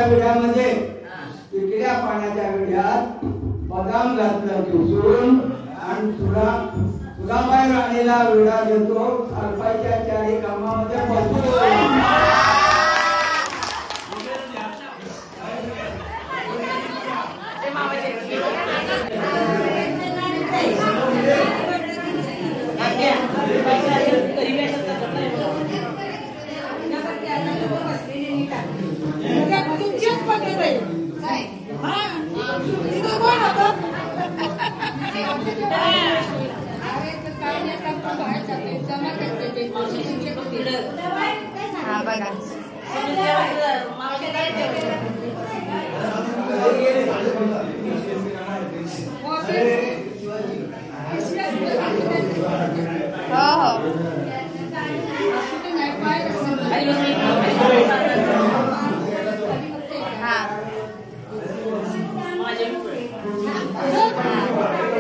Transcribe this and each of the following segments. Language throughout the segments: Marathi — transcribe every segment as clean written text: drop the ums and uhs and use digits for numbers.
विड्यामध्ये तिकड्या पाण्याच्या विड्यात बदाम घातलं किसून आणि सुदामाई राणीला विडा देतो सालपाईच्या चारी कामामध्ये बसून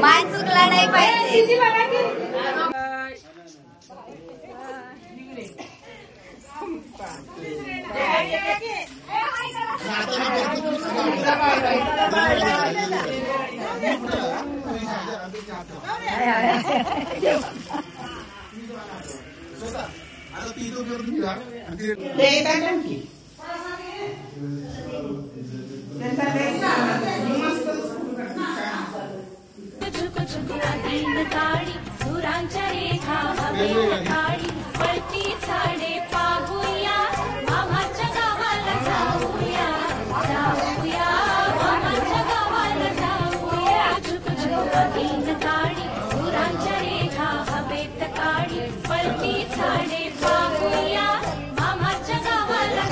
मान चुकला नाही पाहिजे. सुरांच्या रेखा हवे काळी पलटी झाडे पाहूया मामाच्या गावाला जाऊया जाऊया मामाच्या गावाला जाऊया झुक झुक अधीन काळी सुरांच्या रेखा हवेत काळी पलटी झाडे पाहूया मामाच्या गावाला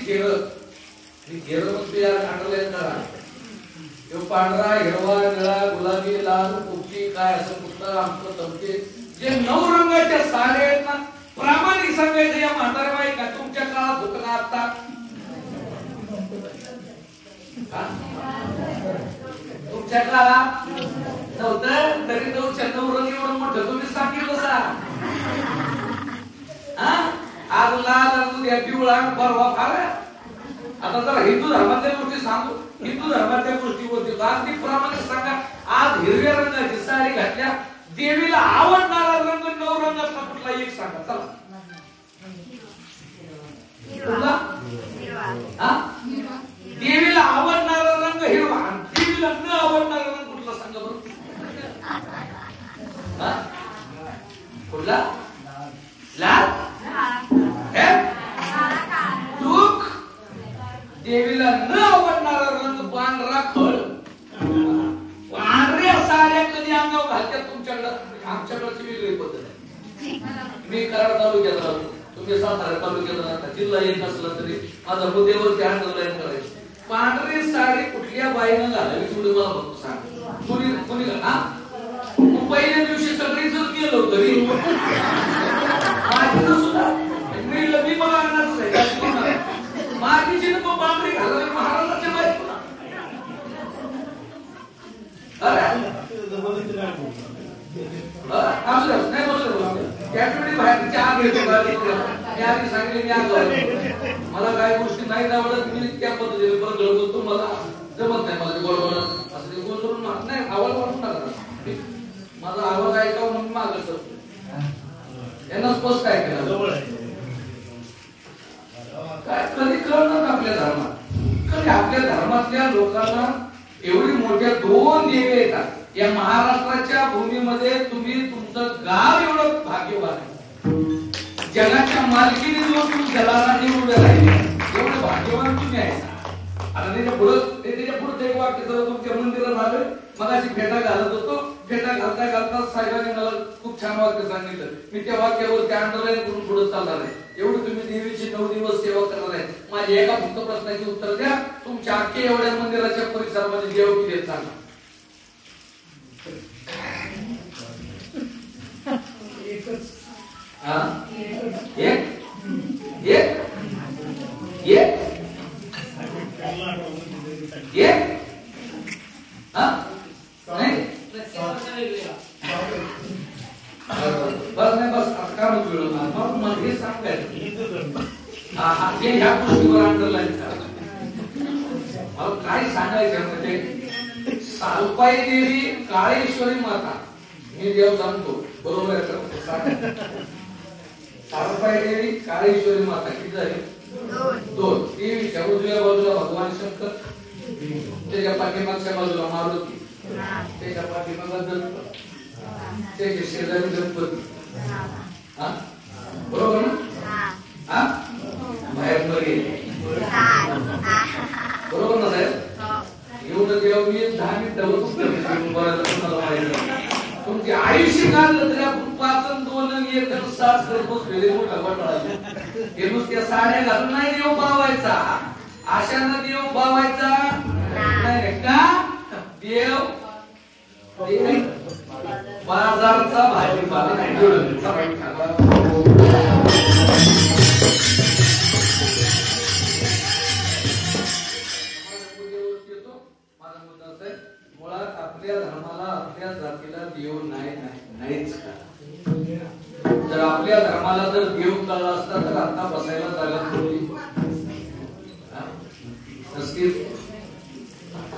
केरळ मध्ये यार अंडरलाईन करा. तो पांढरा हिरवा निळा गुलाबी लाल पोपटी काय असं कुठलं आमचं तमके जे 9 रंगाच्या साड्या आहेत ना, प्रामाणिक सांगायचं या म्हाताऱ्या बाई का तुमच्या काळात होतं का आता? तुमच्या काळात नव्हतं तरी 9 रंग एवढं मोठं तुम्ही सांगितलं सा. आज लाल उद्या पिवळा परवा फार. आता जरा हिंदू धर्मातल्या गोष्टी सांगू. हिंदू धर्मातल्या गोष्टी बोलतो अगदी प्रामाणिक सांगा. आज हिरव्या रंगाची साडी घातल्या, देवीला आवडणारा रंग 9 रंगातला कुठला एक सांगा चला. देवीला आवडणारा रंग हिरवा आणि देवीला न आवडणारा रंग कुठला सांगा बरं. कुठला? लाल. चूक. देवीला न आवडणारा रंग पांढरा खळ. पांढऱ्या साड्या कधी अंगावर घालतात तुमच्याकडं? आमच्याकडची वेगळी पद्धत आहे. मी कराड तालुक्यात राहतो, तुम्ही सातारा तालुक्यात राहता. जिल्हा येत नसला तरी माझा मुद्द्यावरती अंडरलाईन करायची. पांढरी साडी कुठल्या बाईनं घालावी थोडी मला फक्त सांग. कोणी पहिल्या दिवशी सगळी जर गेलो तरी मी मला आणणारच आहे. मागीची नको पांढरी घालावी महाराजाच्या बायको. नाही बसलं त्यावेळी बाहेर चहा घेतो. मी आधी सांगितले मी आज मला काही गोष्टी नाही आवडत. मी त्या पद्धतीने परत बोलतो. मला जमत नाही. मला गोड असं ते गोल करून नाही आवाज वाटून टाकला. माझा आवाज ऐकावं म्हणून मागं सरतो. यांना स्पष्ट ऐकायला काय कधी कळणार आपल्या धर्मात. कधी आपल्या धर्मातल्या लोकांना एवढी मोठ्या 2 देवी येतात. या महाराष्ट्राच्या भूमीमध्ये तुम्ही तुमचं गाव एवढं भाग्यवान आहे. जगाच्या मालकीने जो तुम्ही जलाला उभे राहिले एवढे भाग्यवान तुम्ही आहे. आता त्याच्या पुढे एक वाक्य जर तुमच्या मंदिरात आलं. मगाशी फेटा घालत होतो. फेटा घालता घालता साहेबांनी मला खूप छान वाक्य सांगितलं. मी त्या वाक्यावर त्या अंडरलाईन करून पुढे चालणार आहे. एवढी तुम्ही देवीची 9 दिवस सेवा करणार आहे. माझ्या एका फक्त प्रश्नाची उत्तर द्या. तुमच्या अख्खे एवढ्या मंदिराच्या परिसरामध्ये देव किती आहेत सांगा. बस नाही बस आता काय म्हणतो मला हे सांगायचं. ह्या गोष्टीवर अंडरलाईन करा. मला काय सांगायचं म्हणजे सालपाई देवी काळेश्वरी माता मी देव सांगतो बरोबर आहे. सालपाई देवी काळेश्वरी माता किती झाली? 2. देवीच्या उजव्या बाजूला भगवान शंकर, त्याच्या पाठीमागच्या बाजूला मारुती, त्याच्या पाठीमागला गणपती, त्याच्या शेजारी गणपती. बरोबर ना? बाहेर बरोबर ना साहेब? एवढं देव मी 10 मिनिटं तुमचे आयुष्य काढलं तरी आपण 5 आणि 2 आणि 1 आणि 7 करत बसलेले मोठा घोटाळा. हे नुसत्या साड्या घालून नाही देव पावायचा. आशानं देव पावायचा नाही का? देव बाजारचा भाजीपाला नाही. मुळात आपल्या धर्माला आपल्या जातीला देव नाहीच का? जर आपल्या धर्माला जर देव कळला असता तर आता बसायला जागा नव्हती.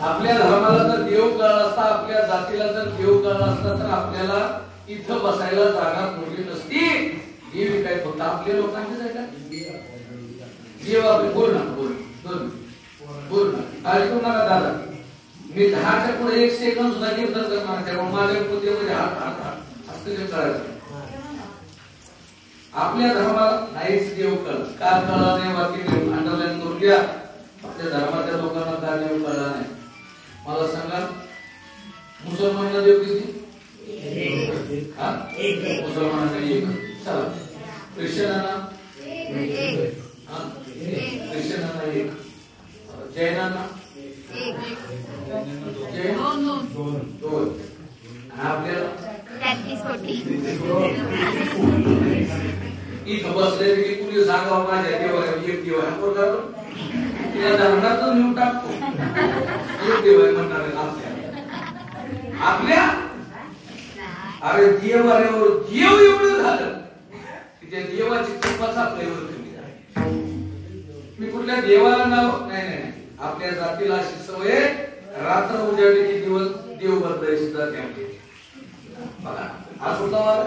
आपल्या धर्माला जर देव कळला असता, आपल्या जातीला जर देव कळला असता तर आपल्याला इथं बसायला जागा नव्हती नसती. देव काय फक्त आपल्या लोकांचीच आहे का? देव आपले बोल ना बोल ना ऐकू नका दादा. मी 10च्या पुढे 1 सेकंद सुद्धा कीर्तन करणार. त्यामुळे माझ्या बुद्धीमध्ये हस्तक्षेप करायचा. आपल्या धर्माला नाहीच देव कळ. का कळला नाही बाकी अंडरलाईन करून घ्या. आपल्या धर्माच्या लोकांना का देव कळला नाही मला सांगा. मुसलमानांना देव किती? मुसलमानांना 1. चला ख्रिश्चनांना एक. जैनांना जैन दोन. आपल्याला 33 कोटी. इथं बसले की कुणी सांगावं माझ्या देवाला एक देव आहे बोलतात तिला धरणातच नेऊन टाकतो. एक देव आहे म्हणणार आपल्या. अरे देव एवढं झालं की त्या देवाची कृपाच आपल्यावर कमी झाली. मी कुठल्या देवाला नाव नाही. आपल्या जातीला अशी सवय रात्र उजाडली की दिवस देव बदलायची जाते आपली. बघा आज कुठला वार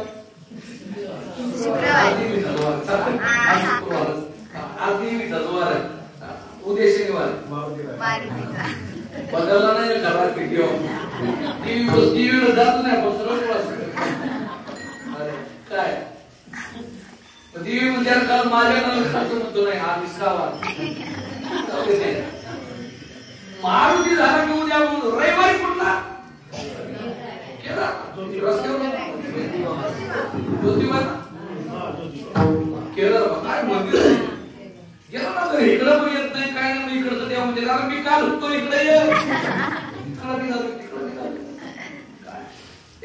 आज देवीचा जो वार आहे उद्या शनिवार बदलला नाही घरात देवीला जात नाही पण सरळ काय देवी म्हणजे काल माझ्याकडे खातो म्हणतो नाही हा विसरावा मारुती झाला की उद्या रविवारी कुठला ज्योतिबा केलं काय मंदिर गेला ना तर इकडं पण येत नाही काय नाही इकडचं देव म्हणजे कारण मी काल होतो इकडे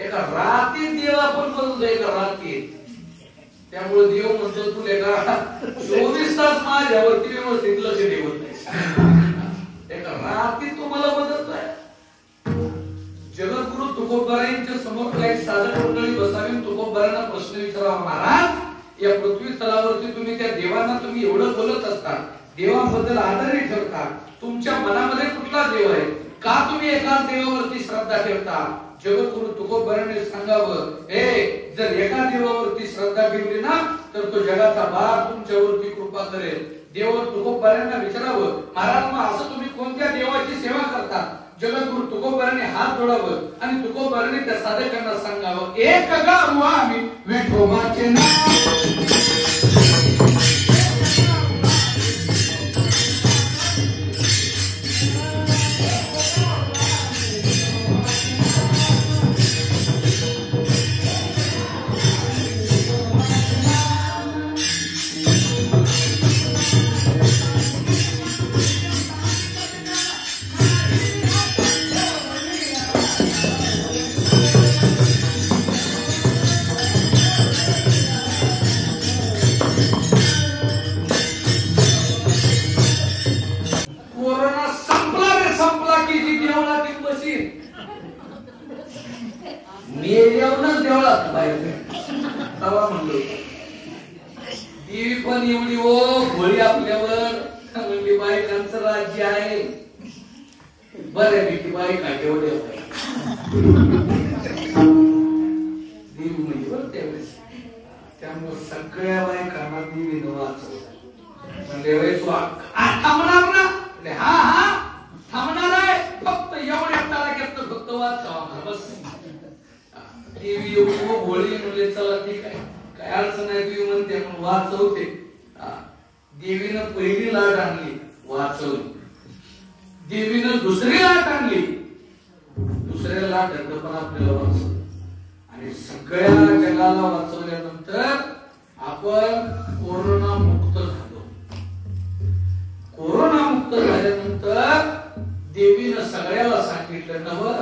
एका रात्री देव आपण बोलतो एका रात्री. त्यामुळे देव म्हणतो तू एका 24 तास माझ्यावरती व्यवस्थित लक्ष ठेवत नाही. एका रात्री तू मला बदलतोय. जगद्गुरु तुकोबारायांच्या समोर काही साधक मंडळी बसावी. तुकोबारांना प्रश्न विचारावा महाराज या पृथ्वी तलावरती तुम्ही त्या देवांना तुम्ही एवढं बोलत असता देवांबद्दल आदरही ठेवता तुमच्या मनामध्ये कुठला देव आहे का तुम्ही एकाच देवावरती श्रद्धा ठेवता. जगद्गुरु तुकोबारांनी सांगावं हे जर एका देवावरती श्रद्धा ठेवली ना तर तो जगाचा भार तुमच्यावरती कृपा करेल. देव तुकोबारांना विचारावं महाराज मग असं तुम्ही कोणत्या देवाची सेवा करता. जगद्गुरु तुकोबारांनी हात जोडावं आणि तुकोबारांनी त्या साधकांना सांगावं एक गाव आम्ही विठोबाचे नाव. देवी पण एवढी भोळी आपल्यावर म्हणजे बायकांचं राज्य आहे. बऱ्यापैकी बायका तेवढे देवी म्हणजे बरं त्यावेळेस. त्यामुळे सगळ्या बायकांना देवीनं वाचवलं. म्हणजे तू थांबणार ना हा थांबणार आहे फक्त एवढ्या तारखेत फक्त वाचावा बस. देवी एवढी भोळी म्हणजे चला ठीक आहे काय अडचण नाही तुम्ही म्हणते पण वाचवते. देवीनं पहिली लाट आणली वाचवली. देवीनं दुसरी लाट आणली दुसऱ्या लाट पण आपल्याला वाचवलं. आणि सगळ्या जगाला वाचवल्यानंतर आपण कोरोना मुक्त झालो. कोरोना मुक्त झाल्यानंतर देवीनं सगळ्याला सांगितलं नवं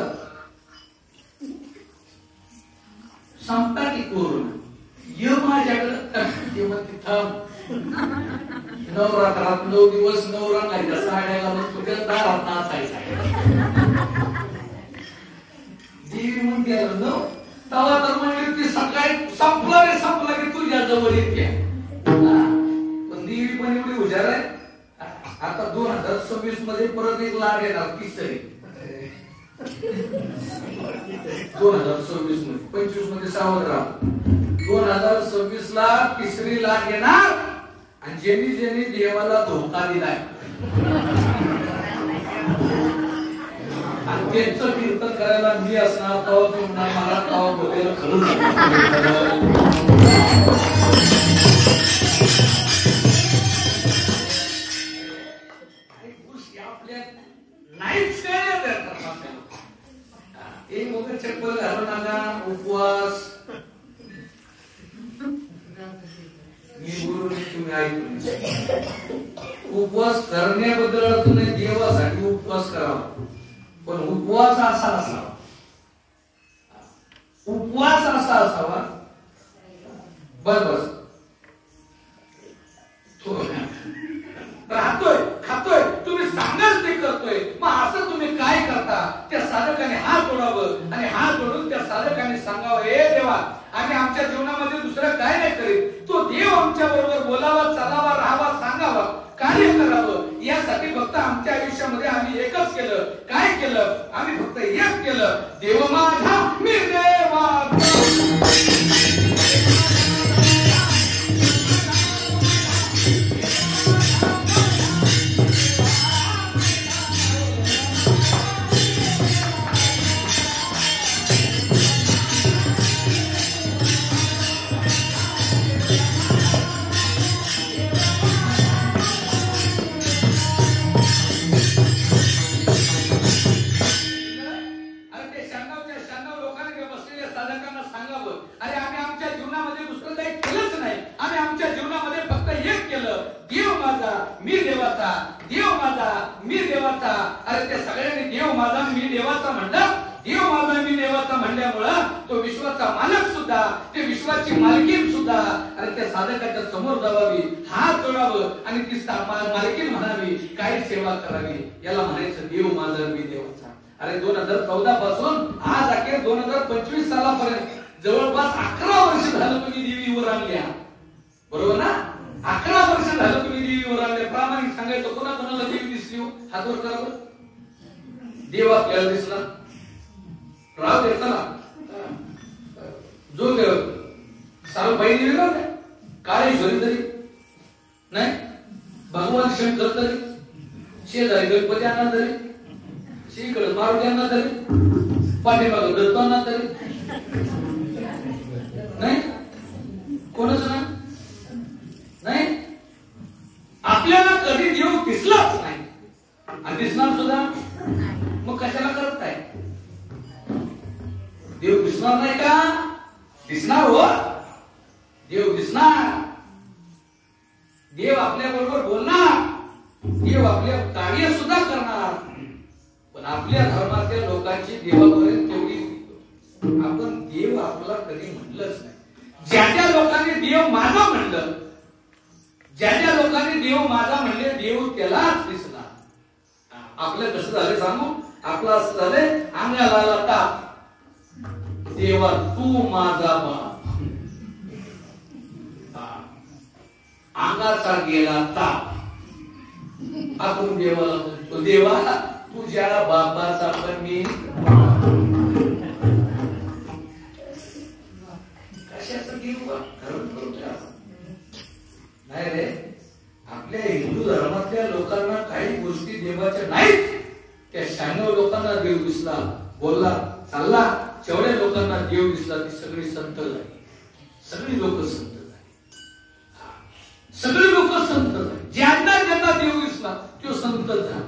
संपता की कोरोना ये माझ्याकडे नवरात्रात 9 दिवस 9 रंगाच्या साड्या घालून तुझ्या दारात नाचायचा. देवी म्हणते तवा तर म्हणजे ती सकाळी संपला की तुझ्या जवळ येते. पण देवी पण एवढी हुशार आहे. आता 2026 मध्ये परत एक लाट येणार तिसरी. 2026 मध्ये 25 मध्ये सावध राहा. 2026 ला तिसरी लाट येणार. आणि ज्यांनी देवाला धोका दिलाय आणि त्यांचं कीर्तन करायला मी असणार तेव्हा तुम्ही मला तेव्हा बोलायला खरंच आपल्या नाहीच काय एक मोठं चप्पल घालू नका उपवास मी बोलून तुम्ही ऐकून. उपवास करण्याबद्दल अर्थ नाही, देवासाठी उपवास करावा, पण उपवास असा असावा, उपवास असा असावा. बस राहतोय खातोय, तुम्ही सांगाल ते करतोय, मग असं तुम्ही काय करता? त्या साधकाने हात जोडावं आणि हात जोडून त्या साधकाने सांगावं, हे देवा, आम्ही आमच्या जीवनामध्ये दुसरं काय नाही करीत, तो देव आमच्या बरोबर बोलावा, चालावा, राहावा, सांगावा, कार्य करावं. यासाठी फक्त आमच्या आयुष्यामध्ये आम्ही एकच केलं. काय केलं? आम्ही फक्त एक केलं, देव माझा मी देवाचा. मी देवाचा, देव माझा, मी देवाचा. अरे त्या सगळ्यांनी देव माझा मी देवाचा म्हणलं. देव माझा मी देवाचा म्हणल्यामुळं तो विश्वाचा मालक सुद्धा, ते विश्वाची मालकीण सुद्धा अरे त्या साधकाच्या समोर जावावी, हात जोडावं आणि ती मालकीण म्हणावी, काय सेवा करावी. याला म्हणायचं देव माझा मी देवाचा. अरे 2014 पासून आज अखेर 2025 सालापर्यंत जवळपास 11 वर्ष झालं तुम्ही देवीवर आणल्या, बरोबर ना? 11 वर्ष झालं तुम्ही देवीवर आणले. प्रामाणिक सांगायचं, कोणाकोणाला देवी दिसली? हात वर करा बरं. देव आपल्याला दिसला, राव दे चला. जो साल बाई देवी राहते, काळेश्वरी तरी नाही, भगवान शंकर तरी, शेजारी गणपती आणा तरी, श्रीकडे मारुती आणा तरी, पाठीमाग दत्त आणा तरी नाही, कोणाच नाही. आपल्याला कधी देव दिसलाच नाही आणि दिसणार सुद्धा, मग कशाला करत आहे? देव दिसणार नाही का? दिसणार हो, देव दिसणार. देव आपल्या बरोबर बोलणार, देव आपल्या कार्य सुद्धा करणार. पण आपल्या धर्मातल्या लोकांची देवापर्यंत तेवढी आपण देव आपला कधी म्हणलंच नाही. ज्या ज्या लोकांनी देव माझा म्हणलं, ज्या ज्या लोकांनी देव माझा म्हणले, देव त्यालाच दिसला. आपलं कसं झालं सांगू? आपलं असं झालंय, अंगाला आला ताप, देवा तू माझा बाप. अंगाचा गेला ताप, आपण देवाला म्हणतो, देवा तुझ्या बापाचा पण मी. कशाचं देव नाही रे. आपल्या हिंदू धर्मातल्या लोकांना काही गोष्टी देवाच्या नाहीत. त्या 96 लोकांना देव दिसला, बोलला, चालला. जेवढ्या लोकांना देव दिसला ती सगळी संत झाली, सगळी लोक संत झाली, सगळी लोक संत झाली. ज्यांना ज्यांना देव दिसला तो संत झाला.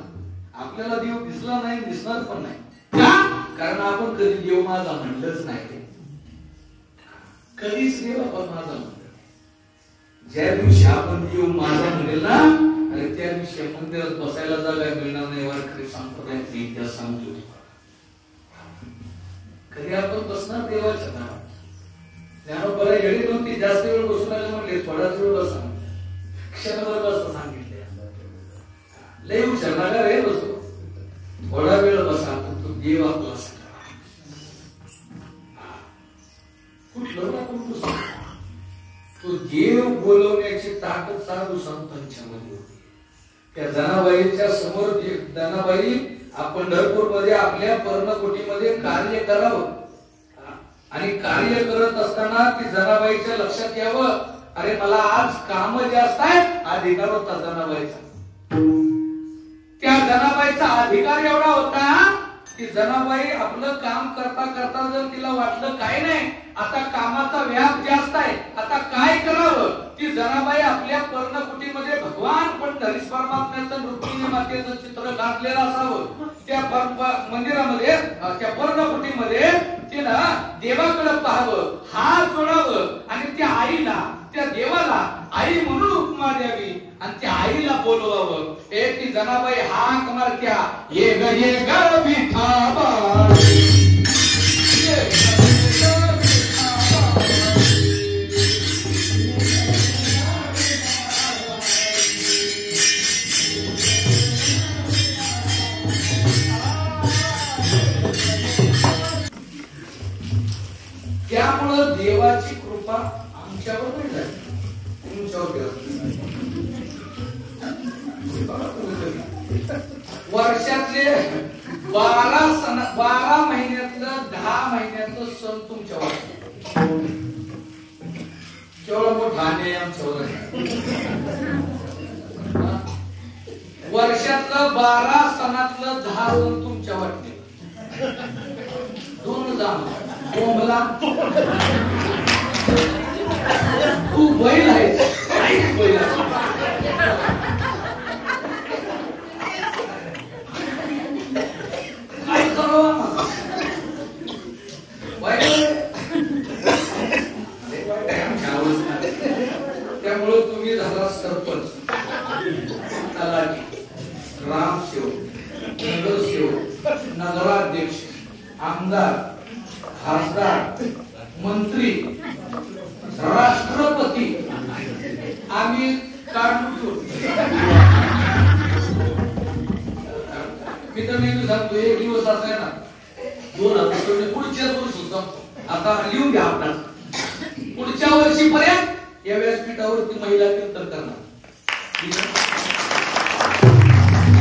आपल्याला देव दिसला नाही, दिसणार पण नाही. का? कारण आपण कधी देव माझा म्हणलंच नाही, कधीच देव आपण माझा म्हणलं. ज्या दिवशी आपण देव माझा म्हणेल ना, आणि त्या दिवशी मंदिरात बसायला जागा मिळणार नाही. वारकरी संप्रदायाचा इतिहास सांगतो. कधी आपण बसणार देवाच्या नावात? ज्ञानोबाला येळी नव्हती, जास्त वेळ बसू नका म्हणले, थोडाच वेळ बसा, क्षणभर बसा सांगितले. लय हुशार लागा रे, बसतो थोडा वेळ बसा, तो देव आपला कुठलं ना कुठलं तो देव बोलवण्याची ताकद साधू संतांच्या मध्ये होती. त्या जनाबाईच्या समोर जनाबाई पंढरपूर मध्ये आपल्या पर्णकुटीमध्ये कार्य करावं आणि कार्य करत असताना ती जनाबाईच्या लक्षात यावं, अरे मला आज काम जास्त आहे. अधिकार होता जनाबाईचा. त्या जनाबाईचा अधिकार एवढा होता की जनाबाई आपलं काम करता करता जर तिला वाटलं काय नाही, आता कामाचा व्याप जास्त आहे, आता काय करावं, ती जनाबाई आपल्या पर्णकुटीमध्ये भगवान पंढरीश परमात्म्याचं रुक्मिणी मातेचं चित्र घातलेलं असावं. त्या मंदिरामध्ये, त्या पर्णकुटीमध्ये तिनं देवाकडे पाहावं, हात जोडावं आणि त्या आईला, त्या देवाला आई म्हणून उपमा द्यावी आणि त्या आईला बोलवावं. ती जनाबाई हाक मारत्या, ये ग विठाबा. त्यामुळं देवाची कृपा आमच्यावर नाही झाली, तुमच्यावर. वर्षातले 12 महिन्यातलं 10 महिन्यातलं सण तुमच्यावर. केवढा मोठा अन्याय आमच्यावर आहे. वर्षातलं 12 सणातलं 10 सण तुमच्या वाटते. 2 जाम कोंबला तू बैल आहेस, बैल काय करावं. त्यामुळे तुम्ही झाला सरपंच, तलाठी, ग्रामसेवक, नगरसेवक, नगराध्यक्ष, आमदार, खासदार, मंत्री, राष्ट्रपती. आम्ही काढतो. मी तर नेहमी सांगतो, एक दिवस असा आहे ना, 2 पुढच्याच वर्षी संपतो. आता लिहून घ्या आपला, पुढच्या वर्षीपर्यंत या व्यासपीठावरती महिला कीर्तन करणार.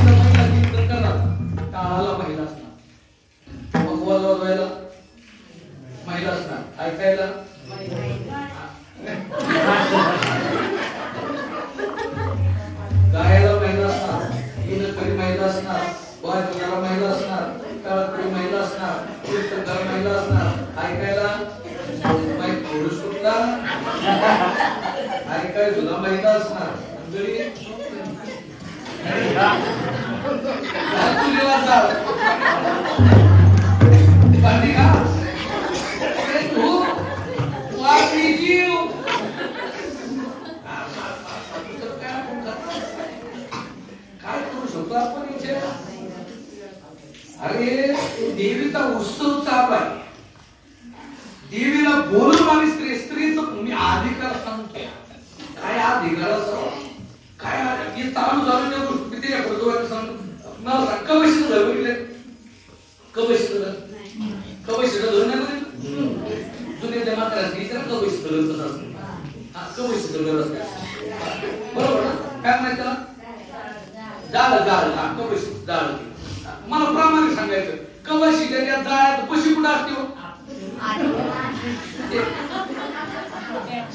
महिला कीर्तन करणार, टाळाला महिला असणार, मगवाल वाजवायला महिला असणार, ऐकायला गायला महिला असणार, कीर्तनकरी महिला असणार, वाजवणारा महिला असणार, टाळकरी महिला असणार, कीर्तनकार महिला असणार, ऐकायला पुरुष कुठला ऐकाय सुद्धा महिला असणार. काय करू शकतो आपण इथे. अरे देवीचा उत्सव चालू आहे. देवीला बोलून आणि स्त्रीचं तुम्ही अधिकार सांगतोय. काय अधिकार काय हे चालू झालं त्या गोष्टी ते मला सांग. कवशीचं घर बघितलं, कवशीचं घर, कवशीचं घर नाही बघितलं. जुने त्या मात्राची कवशीचं घर कसं असतं. कवशीचं घर असतं बरोबर ना. काय माहिती त्याला जाळ कवशी जाळ. मला प्रामाणिक सांगायचं, कवशी त्या जाळ्यात पशी कुठं असते.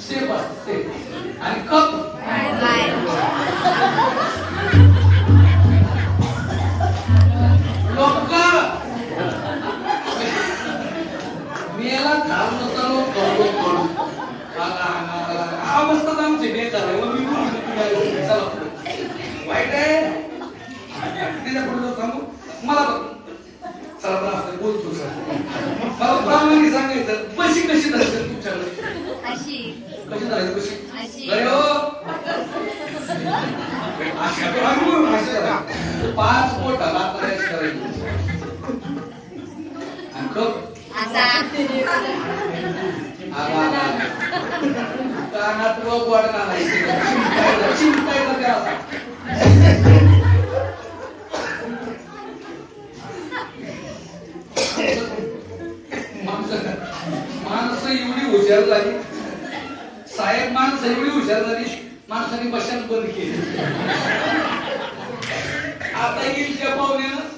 सेफ असते आणि कप लोक मेला घाल नसताना अवस्था आमची बेकार आहे. वाईट आहे तिच्या पुढे सांगू मला चला बोलतो. मला प्रामाणिक सांगायचं, पशी कशी धरायचं तुमच्याकडे, कशी धरायची पशी. अशा 5 बोटाला करायची कानात गोड घालायचं, चिमटायचं त्या. माणसं एवढी हुशार झाली, साहेब माणसं एवढी हुशार झाली, माणसाने बशात बंद केली. आता येईल त्या पाहुण्यानं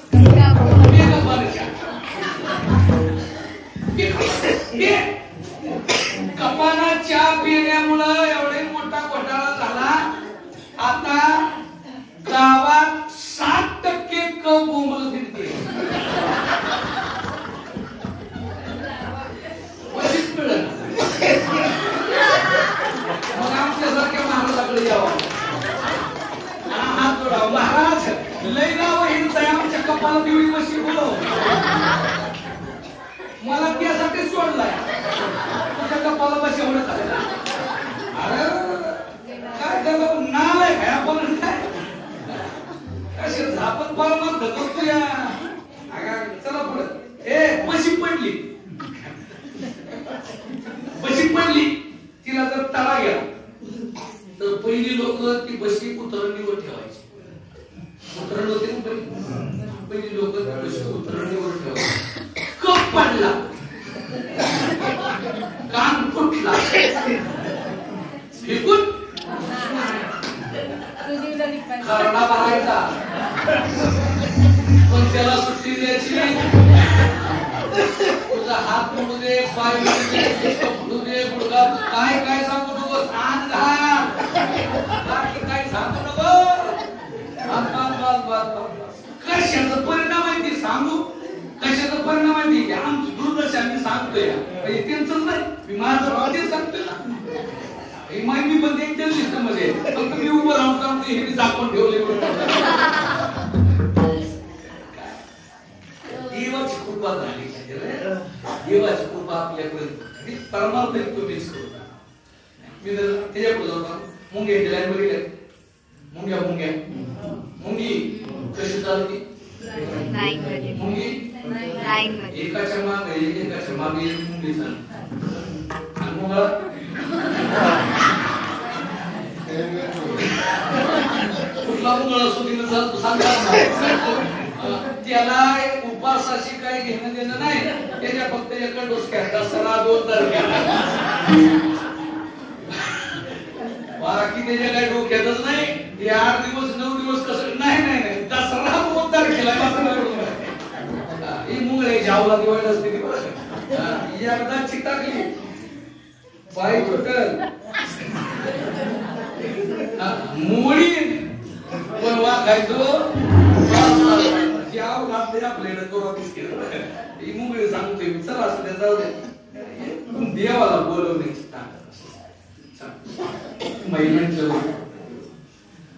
कपाना चहा पिण्यामुळं एवढे मोठा घोटाळा झाला. आता गावात 60% कप बोंबल फिरते. मग आमच्यासारख्या महाराजाकडे यावं, हात जोडावं. महाराज लय गाव हिंडताय, आमच्या कपाला देवी बशी बोलव. मला त्यासाठी सोडलाय, तुझ्या कपाला बशी एवढं. अरे त्याचा नाव आहे काय आपण काय कसे आपण परमात धकतो या चला पुढे ए बशी पडली तिला जर तळा गेला तर पहिली लोक ती बशी उतरणीवर ठेवायची उतरण होते ना पहिली लोक बशी उतरणीवर ठेवायची कप पडला कान फुटला फेकून खरडा भरायचा पण त्याला सुट्टी द्यायची तुझा हात मोडू दे पाय मोडू दे फुटू दे गुडघा काय काय सांगू नको सांग बाकी काय सांगू नको कशाचा परिणाम आहे ते सांगू कशाचा परिणाम आहे ते आमची दुर्दशा मी सांगतोय त्यांच नाही मी माझं ते सांगतोय ना माहिती पण त्यांच्या सिस्टम मध्ये फक्त मी उभं राहून सांगतो हे झाकून ठेवले देवाची कृपा झाली देवाची कृपा आपल्याकडे परमार्थ तुम्हीच करता मी जर त्याच्याकडे जाऊ मुंग्या दिल्या बघितल्या मुंग्या मुंगी कशी चालती मुंगी एकाच्या मागे एक मुंगी चालते आणि मुंगळा कुठला मुंगळा सुधीनं चालतो सांगता त्याला उपासाशी काही घेणं देणं नाही त्याच्या फक्त एका डोसक्यात दसरा 2 तारखेला बाकी त्याच्या काही डोक्यातच नाही ते 8 दिवस 9 दिवस कसं नाही दसरा 2 तारखेला ही मुंगळे जावला दिवाळी असते ती बरं एकदा चिटाकली पाय तुटल मोडी पण वागायचो जाव घातले आपल्याला ही मुंगळी सांगतोय चला असं त्या जाऊ दे देवाला बोलवण्याची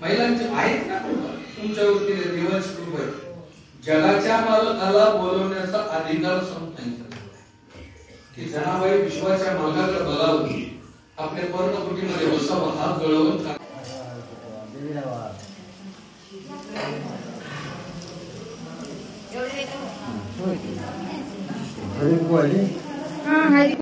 महिलांचे आहेत ना तुमच्यावरती देवाची कृपा आहे जगाच्या मालकाला बोलवण्याचा अधिकार संत की जनाबाई विश्वाच्या मालकाकडे बघावं आपल्या पर्णकुटीमध्ये बसावा हात जळवून हरी